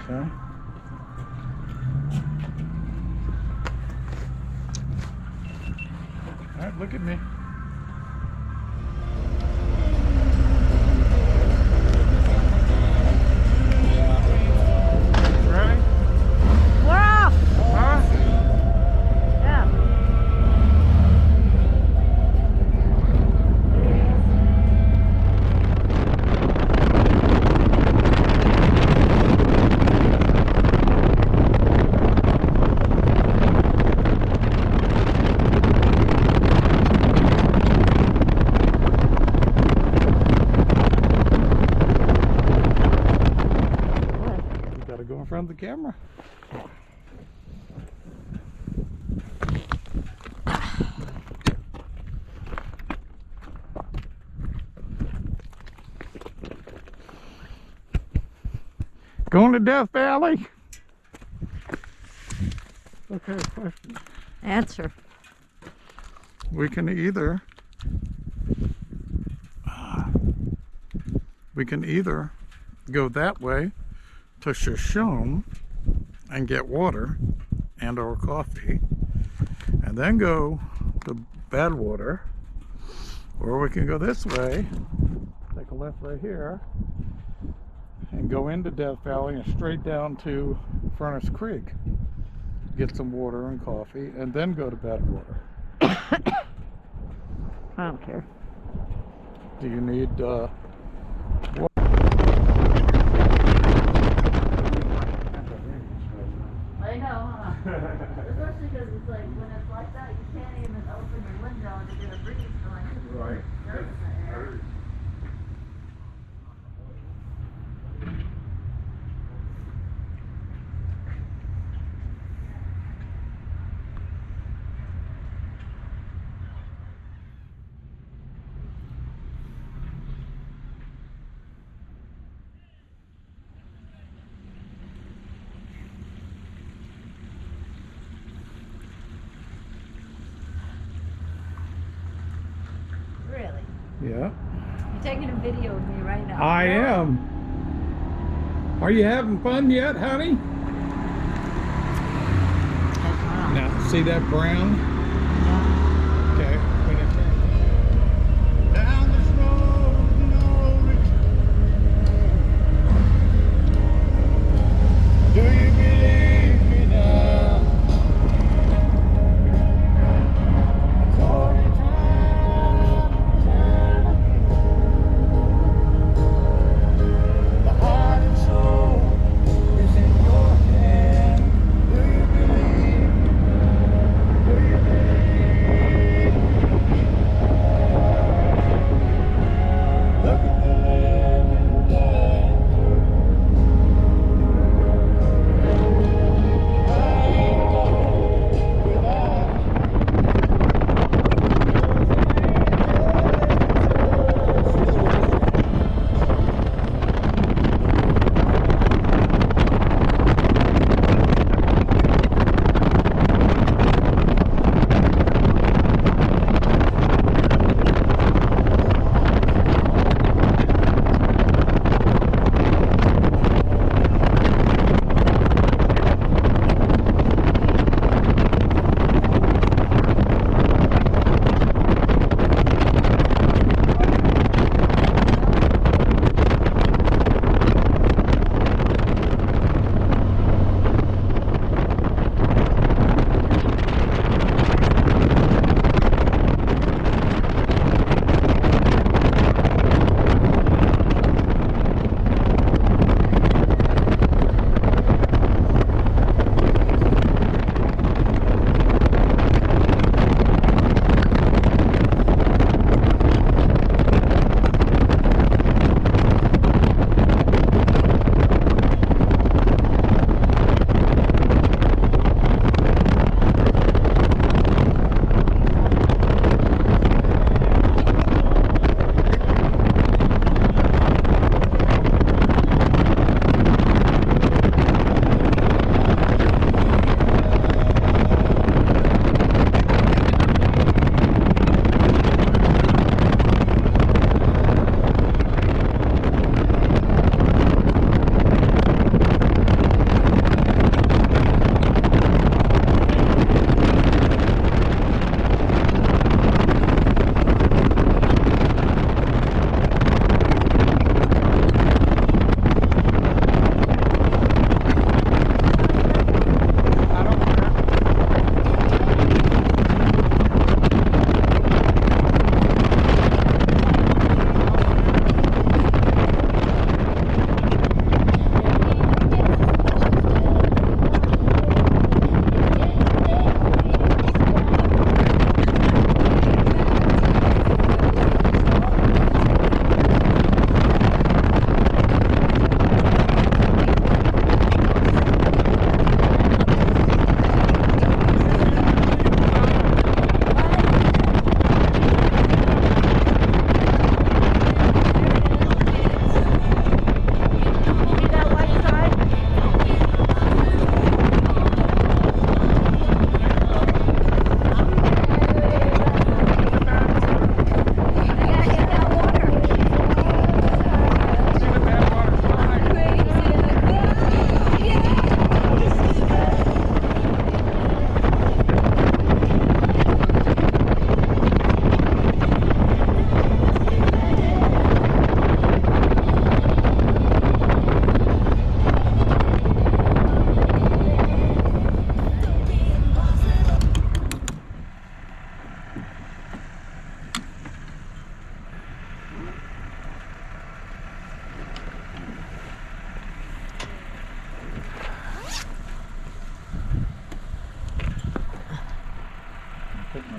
Okay. All right, look at me. Ready? We're off! Huh? Yeah. You gotta go in front of the camera. Going to Death Valley? Okay, question. Answer. We can either go that way to Shoshone and get water and or coffee, and then go to Badwater, or we can go this way, take a left right here, and go into Death Valley and straight down to Furnace Creek, get some water and coffee, and then go to Badwater. I don't care. Do you need water? I know, huh? Especially because it's like, when it's like that, you can't even open your window to get a breeze. So I just Right. nervous in there. Really? Yeah. You're taking a video of me right now. I Really? am. Are you having fun yet, honey? Now, see that brown? Okay. When it turns down this road, no return. Do you believe me now? It's only time. The heart and soul is in your hand. Do you believe? Do you believe?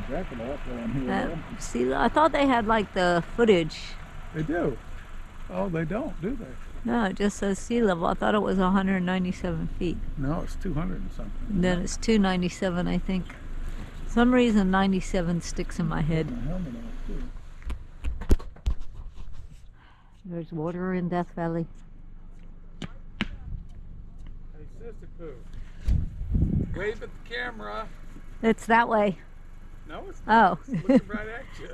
jacket off down here. See, I thought they had like the footage. They do. Oh, they don't, do they? No, it just says sea level. I thought it was 197 feet. No, it's 200 and something. And then it's 297, I think. Some reason 97 sticks in my head. My helmet on, too. There's water in Death Valley. Hey, Sissy, wave at the camera. It's that way. No, it's not. Oh. It's looking right at you.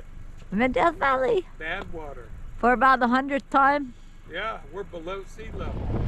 I'm in Death Valley Badwater. for about the 100th time. Yeah, we're below sea level.